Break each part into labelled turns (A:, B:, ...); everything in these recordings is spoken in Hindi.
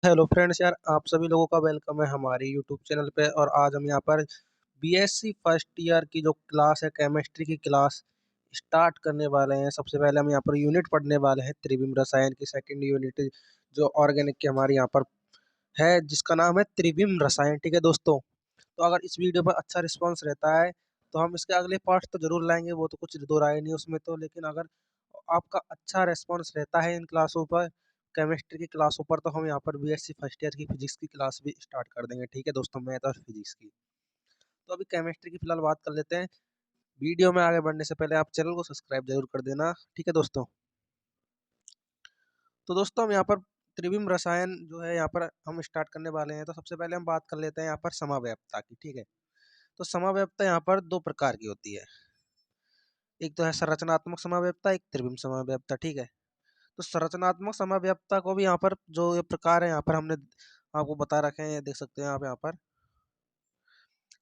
A: हेलो फ्रेंड्स यार, आप सभी लोगों का वेलकम है हमारे यूट्यूब चैनल पे। और आज हम यहाँ पर बीएससी फर्स्ट ईयर की जो क्लास है, केमिस्ट्री की क्लास स्टार्ट करने वाले हैं। सबसे पहले हम यहाँ पर यूनिट पढ़ने वाले हैं त्रिविम रसायन की सेकंड यूनिट, जो ऑर्गेनिक की हमारे यहाँ पर है, जिसका नाम है त्रिविम रसायन। ठीक है दोस्तों, तो अगर इस वीडियो पर अच्छा रिस्पॉन्स रहता है तो हम इसके अगले पार्ट तो जरूर लाएंगे, वो तो कुछ दो राय नहीं उसमें तो। लेकिन अगर आपका अच्छा रेस्पॉन्स रहता है इन क्लासों पर, केमिस्ट्री की क्लासों पर, तो हम यहाँ पर बीएससी फर्स्ट ईयर की फिजिक्स की क्लास भी स्टार्ट कर देंगे। ठीक है दोस्तों, मैथ और फिजिक्स की। तो अभी केमिस्ट्री की फिलहाल बात कर लेते हैं। वीडियो में आगे बढ़ने से पहले आप चैनल को सब्सक्राइब जरूर कर देना। ठीक है दोस्तों, तो दोस्तों हम यहाँ पर त्रिविम रसायन जो है यहाँ पर हम स्टार्ट करने वाले हैं। तो सबसे पहले हम बात कर लेते हैं यहाँ पर समावयवता की। ठीक है, तो समावयवता यहाँ पर दो प्रकार की होती है। एक तो है संरचनात्मक समावयवता, एक त्रिविम समावयवता। ठीक है, तो संरचनात्मक समावयवता को भी यहाँ पर जो ये प्रकार है यहाँ पर हमने आपको बता रखे हैं, ये देख सकते हैं आप यहाँ पर।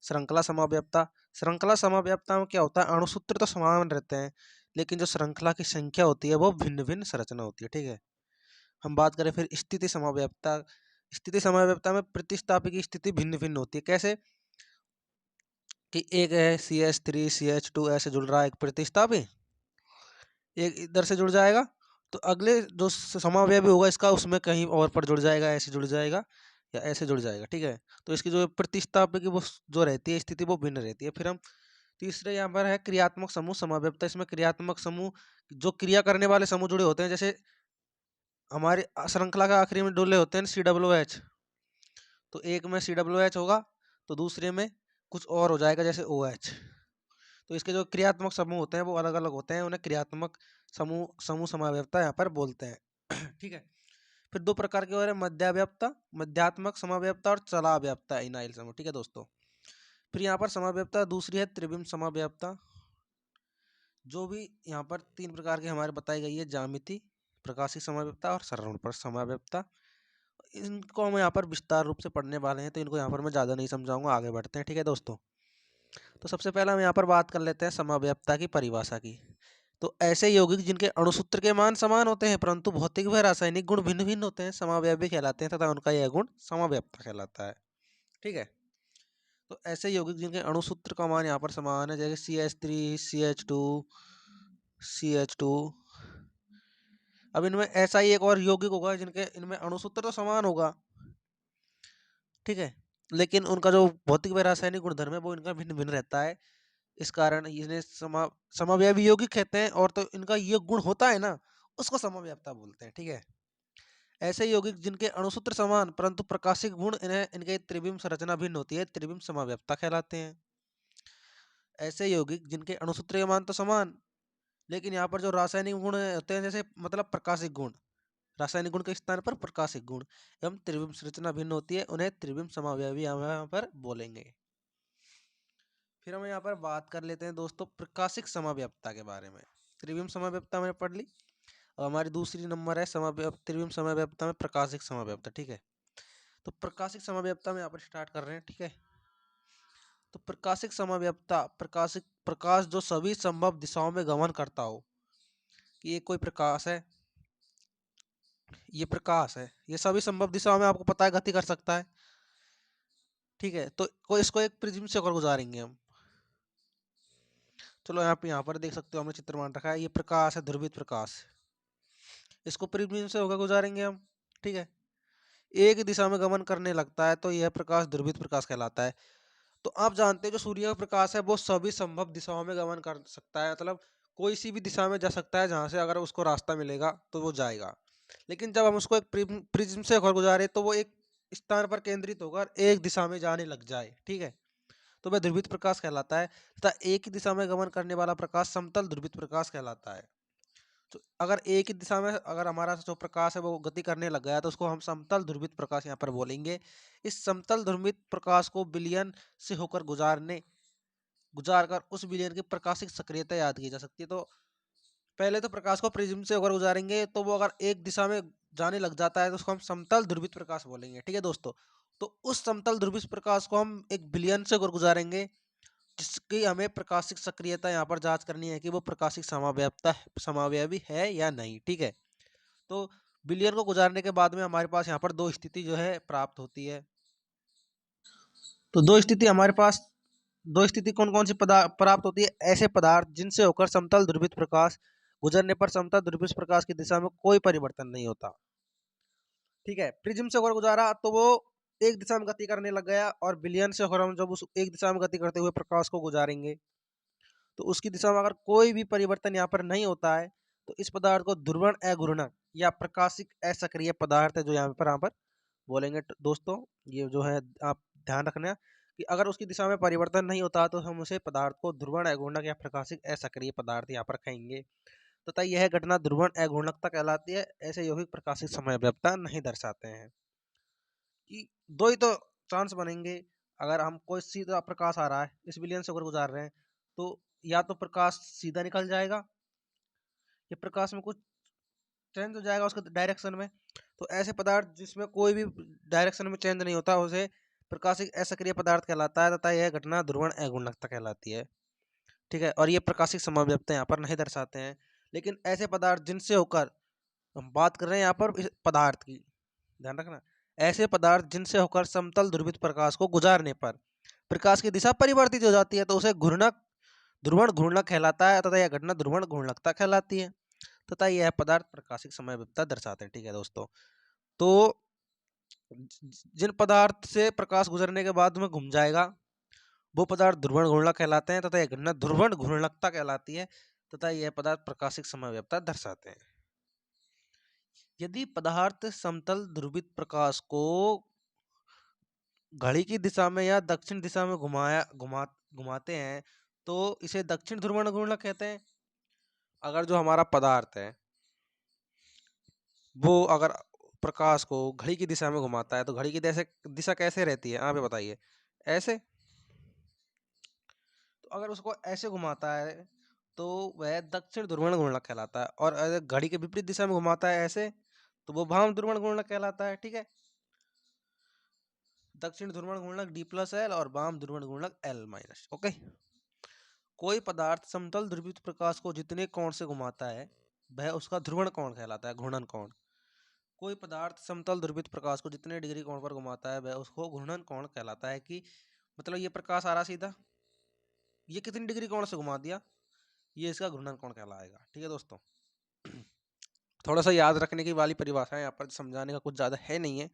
A: श्रृंखला समावयवता, श्रृंखला समावयवता में क्या होता है, अणुसूत्र तो समान रहते हैं लेकिन जो श्रृंखला की संख्या होती है वो भिन्न भिन्न संरचना होती है। ठीक है, हम बात करें फिर स्थिति समावयवता। स्थिति समावयवता में प्रतिस्थापी की स्थिति भिन्न भिन्न होती है। कैसे कि एक है CH3 CH2 ऐसे जुड़ रहा है एक प्रतिस्थापी, एक इधर से जुड़ जाएगा तो अगले जो समावयवी होगा इसका उसमें कहीं और पर जुड़ जाएगा, ऐसे जुड़ जाएगा या ऐसे जुड़ जाएगा। ठीक है, तो इसकी जो प्रतिस्थापक की वो जो रहती है स्थिति वो भिन्न रहती है। फिर हम तीसरे यहाँ पर है क्रियात्मक समूह समावयवता। इसमें क्रियात्मक समूह जो क्रिया करने वाले समूह जुड़े होते हैं, जैसे हमारे श्रृंखला के आखिरी में डोले होते हैं COOH, तो एक में COOH होगा तो दूसरे में कुछ और हो जाएगा जैसे OH। तो इसके जो क्रियात्मक समूह होते हैं वो अलग अलग होते हैं, उन्हें क्रियात्मक समूह समूह समावयवता यहाँ पर बोलते हैं। ठीक है, फिर दो प्रकार के और है, मध्यावयवता, मध्यात्मक समावयवता और चलावयवता, इनाइल समूह। ठीक है दोस्तों, फिर यहाँ पर समावयवता दूसरी है त्रिविम समावयवता। जो भी यहाँ पर तीन प्रकार की हमारे बताई गई है, ज्यामिति, प्रकाशिक समावयवता और सरल पर समावयवता। इनको हम यहाँ पर विस्तार रूप से पढ़ने वाले हैं, तो इनको यहाँ पर मैं ज़्यादा नहीं समझाऊंगा, आगे बढ़ते हैं। ठीक है दोस्तों, तो सबसे पहले हम यहाँ पर बात कर लेते हैं समावयवता की परिभाषा की। तो ऐसे यौगिक जिनके अणुसूत्र के मान समान होते हैं परंतु भौतिक व रासायनिक गुण भिन्न भिन्न होते हैं समावयवी कहलाते हैं तथा उनका यह गुण समावयवता कहलाता है। ठीक है, तो ऐसे यौगिक जिनके अणुसूत्र का मान यहाँ पर समान है, जैसे CH3 CH2 अब इनमें ऐसा ही एक और यौगिक होगा जिनके इनमें अणुसूत्र तो समान होगा, ठीक है, लेकिन उनका जो भौतिक व रासायनिक गुणधर्म है वो इनका भिन्न भिन्न रहता है। इस कारण इन्हें समावयवी यौगिक कहते हैं, और तो इनका ये गुण होता है ना, उसको समावयवता बोलते हैं। ठीक है, ऐसे यौगिक जिनके अणुसूत्र समान परंतु प्रकाशिक गुण इन्हें इनके त्रिविम संरचना भिन्न होती है, त्रिविम समावयवता कहलाते हैं। ऐसे यौगिक जिनके अणुसूत्र के मान तो समान लेकिन यहाँ पर जो रासायनिक गुण होते हैं, जैसे मतलब प्रकाशिक गुण, रासायनिक गुण के स्थान पर प्रकाशिक गुण एवं त्रिविम संरचना भिन्न होती है, उन्हें त्रिविम समावयवी यहाँ पर बोलेंगे। फिर हम यहाँ पर बात कर लेते हैं दोस्तों प्रकाशिक समावयवता के बारे में। त्रिविम समावयवता मैंने पढ़ ली, और हमारी दूसरी नंबर है त्रिविम समावयवता में प्रकाशिक समावयवता। ठीक है, तो प्रकाशिक समावयवता में यहाँ पर स्टार्ट कर रहे हैं। ठीक है, तो प्रकाशिक समावयवता, प्रकाशिक प्रकाश जो सभी संभव दिशाओं में गमन करता हो, कि ये कोई प्रकाश है, ये प्रकाश है, ये सभी संभव दिशाओं में आपको पता है गति कर सकता है। ठीक है, तो इसको एक प्रिज्म से होकर गुजारेंगे हम। चलो यहाँ पर देख सकते हो हमने चित्र मान रखा है, ये प्रकाश है, ध्रुवित प्रकाश, इसको प्रिज्म से होकर गुजारेंगे हम। ठीक है, एक दिशा में गमन करने लगता है तो यह प्रकाश ध्रुवित प्रकाश कहलाता है। तो आप जानते हैं जो सूर्य का प्रकाश है वो सभी संभव दिशाओं में गमन कर सकता है, मतलब कोई सी भी दिशा में जा सकता है, जहां से अगर उसको रास्ता मिलेगा तो वो जाएगा। लेकिन जब हम उसको एक प्रिज्म से होकर गुजारे तो वो एक स्थान पर केंद्रित होकर एक दिशा में जाने लग जाए। ठीक है, तो वह ध्रुवित प्रकाश कहलाता है, तथा एक ही दिशा में गमन करने वाला प्रकाश समतल ध्रुवित प्रकाश कहलाता है। तो अगर एक ही दिशा में अगर हमारा जो प्रकाश है वो गति करने लग गया तो उसको हम समतल ध्रुवित प्रकाश यहाँ पर बोलेंगे। इस समतल ध्रुवित प्रकाश को विलयन से होकर गुजार कर उस विलयन की प्रकाशिक सक्रियता याद की जा सकती है। तो पहले तो प्रकाश को प्रिज्म से होकर गुजारेंगे तो वो अगर एक दिशा में जाने लग जाता है तो उसको हम समतल ध्रुवित प्रकाश बोलेंगे। ठीक है दोस्तों, तो उस समतल ध्रुवित प्रकाश को हम एक विलयन से होकर गुजारेंगे, जिसकी हमें प्रकाशिक सक्रियता यहाँ पर जांच करनी है कि वो प्रकाशिक समावयवी है या नहीं। ठीक है, तो बिलियन को गुजारने के बाद में हमारे पास यहाँ पर दो स्थिति जो है प्राप्त होती है। तो दो स्थिति हमारे पास, दो स्थिति कौन कौन सी प्राप्त होती है? ऐसे पदार्थ जिनसे होकर समतल ध्रुवित प्रकाश गुजरने पर समतल ध्रुवित प्रकाश की दिशा में कोई परिवर्तन नहीं होता। ठीक है, प्रिज्म से होकर गुजारा तो वो एक दिशा में गति करने लग गया, और बिलियन से होकर हम जब उस एक दिशा में गति करते हुए प्रकाश को गुजारेंगे तो उसकी दिशा में अगर कोई भी परिवर्तन यहाँ पर नहीं होता है तो इस पदार्थ को ध्रुवण अघूर्णक या प्रकाशिक असक्रिय पदार्थ है, जो यहाँ पर बोलेंगे दोस्तों। ये जो है आप ध्यान रखना कि अगर उसकी दिशा में परिवर्तन नहीं होता तो हम उसे पदार्थ को ध्रुवण अघूर्णक या प्रकाशिक असक्रिय पदार्थ यहाँ पर कहेंगे। तथा यह घटना ध्रुवण अघूर्णकता कहलाती है। ऐसे यौगिक प्रकाशिक समव्यवता नहीं दर्शाते हैं। कि दो ही तो चांस बनेंगे। अगर हम कोई सीधा प्रकाश आ रहा है, इस विलयन से होकर गुजार रहे हैं, तो या तो प्रकाश सीधा निकल जाएगा या प्रकाश में कुछ चेंज हो जाएगा उसके डायरेक्शन में। तो ऐसे पदार्थ जिसमें कोई भी डायरेक्शन में चेंज नहीं होता उसे प्रकाशिक असक्रिय पदार्थ कहलाता है, तथा यह घटना ध्रुवण अघूर्णकता कहलाती है। ठीक है, और ये प्रकाशिक समव्यवता यहाँ पर नहीं दर्शाते हैं। लेकिन ऐसे पदार्थ जिनसे होकर, हम बात कर रहे हैं यहाँ पर इस पदार्थ की, ध्यान रखना, ऐसे पदार्थ जिनसे होकर समतल ध्रुवित प्रकाश को गुजारने पर प्रकाश की दिशा परिवर्तित हो जाती है तो उसे घूर्णक ध्रुवण घूर्णक कहलाता है, तथा यह घटना ध्रुवण घूर्णकता कहलाती है। तथा यह पदार्थ प्रकाशिक समव्यवता दर्शाते हैं। ठीक है दोस्तों, तो जिन पदार्थ से प्रकाश गुजरने के बाद में घूम जाएगा वो पदार्थ ध्रुवण घूर्णक कहलाते हैं, तथा यह घटना ध्रुवण घूर्णकता कहलाती है। तथा यह पदार्थ प्रकाशिक समव्यवता दर्शाते हैं। यदि पदार्थ समतल ध्रुवित प्रकाश को घड़ी की दिशा में या दक्षिण दिशा में घुमाते हैं तो इसे दक्षिण ध्रुवण घूर्णक कहते हैं। अगर जो हमारा पदार्थ है वो अगर प्रकाश को घड़ी की दिशा में घुमाता है तो घड़ी की दिशा कैसे रहती है, आप बताइए? ऐसे। तो अगर उसको ऐसे घुमाता है तो वह दक्षिण ध्रुवण घूर्णक कहलाता है, और अगर घड़ी के विपरीत दिशा में घुमाता है ऐसे तो वो वाम ध्रुवण घूर्णक कहलाता है। ठीक है, दक्षिण ध्रुवण घूर्णक D+L और वाम ध्रुवण घूर्णक L-। ओके। कोई पदार्थ समतल ध्रुवित प्रकाश को जितने कोण से घुमाता है वह उसका ध्रुवण कोण कहलाता है, घूर्णन कोण। कोई पदार्थ समतल ध्रुवित प्रकाश को जितने डिग्री कोण पर घुमाता है वह उसको घूर्णन कोण कहलाता है। कि मतलब ये प्रकाश आ रहा सीधा, ये कितनी डिग्री कोण से घुमा दिया, ये इसका घूर्णन कोण कहलाएगा। ठीक है दोस्तों, थोड़ा सा याद रखने की वाली परिभाषा है यहाँ पर, समझाने का कुछ ज्यादा है नहीं है।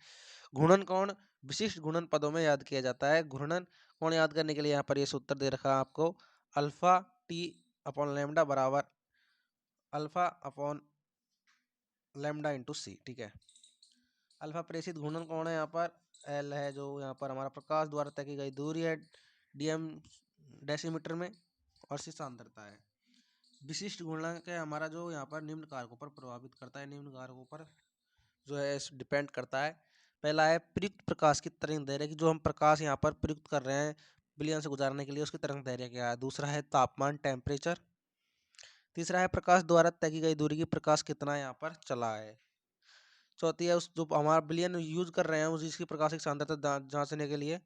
A: घूर्णन कोण विशिष्ट घूर्णन पदों में याद किया जाता है। घूर्णन कोण याद करने के लिए यहाँ पर ये सूत्र दे रखा है आपको, अल्फा टी अपॉन लैम्डा बराबर अल्फा अपॉन लैम्डा इंटू सी। ठीक है, अल्फा प्रेषित घूर्णन कोण है यहाँ पर, एल है जो यहाँ पर हमारा प्रकाश द्वारा तय की गई दूरी है डीएम डेसीमीटर में, और सी सांद्रता है। विशिष्ट गुणक है हमारा जो यहाँ पर निम्न कारकों पर प्रभावित करता है, निम्न कारकों पर जो है डिपेंड करता है। पहला है प्रयुक्त प्रकाश की तरंग दैर्घ्य, की जो हम प्रकाश यहाँ पर प्रयुक्त कर रहे हैं विलयन से गुजारने के लिए उसकी तरंग दैर्घ्य क्या है। दूसरा है तापमान टेम्परेचर। तीसरा है प्रकाश द्वारा तय की गई दूरी की प्रकाश कितना यहाँ पर चला है। चौथी है उस जो हमारा विलयन यूज कर रहे हैं उसकी प्रकाशिक सांद्रता जांचने के लिए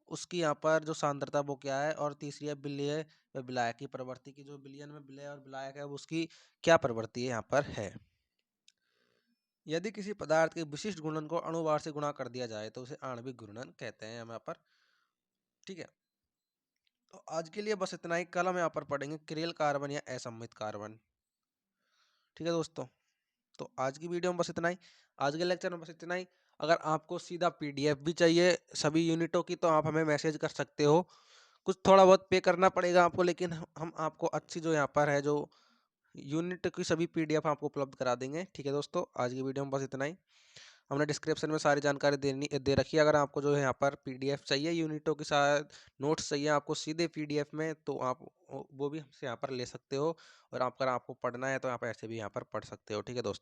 A: उसकी यहाँ पर जो सांद्रता वो क्या है। और तीसरी है विलय व विलायक की प्रवृत्ति, की जो विलयन में विलय और विलायक है उसकी क्या प्रवृत्ति यहाँ पर है। यदि किसी पदार्थ के विशिष्ट गुणन को अणुभार से गुणा कर दिया जाए तो उसे आणविक घूर्णन कहते हैं यहाँ पर। ठीक है, तो आज के लिए बस इतना ही। कल हम यहाँ पर पढ़ेंगे क्रियल कार्बन या असम्मित कार्बन। ठीक है दोस्तों, तो आज की वीडियो में बस इतना ही, आज के लेक्चर में बस इतना ही। अगर आपको सीधा PDF भी चाहिए सभी यूनिटों की तो आप हमें मैसेज कर सकते हो। कुछ थोड़ा बहुत पे करना पड़ेगा आपको, लेकिन हम आपको अच्छी जो यहाँ पर है जो यूनिट की सभी PDF आपको उपलब्ध करा देंगे। ठीक है दोस्तों, आज की वीडियो में बस इतना ही। हमने डिस्क्रिप्शन में सारी जानकारी दे रखी है। अगर आपको जो है यहाँ पर PDF चाहिए यूनिटों के साथ नोट्स चाहिए आपको सीधे PDF में, तो आप वो भी हमसे यहाँ पर ले सकते हो। और अगर आपको पढ़ना है तो आप ऐसे भी यहाँ पर पढ़ सकते हो। ठीक है दोस्तों।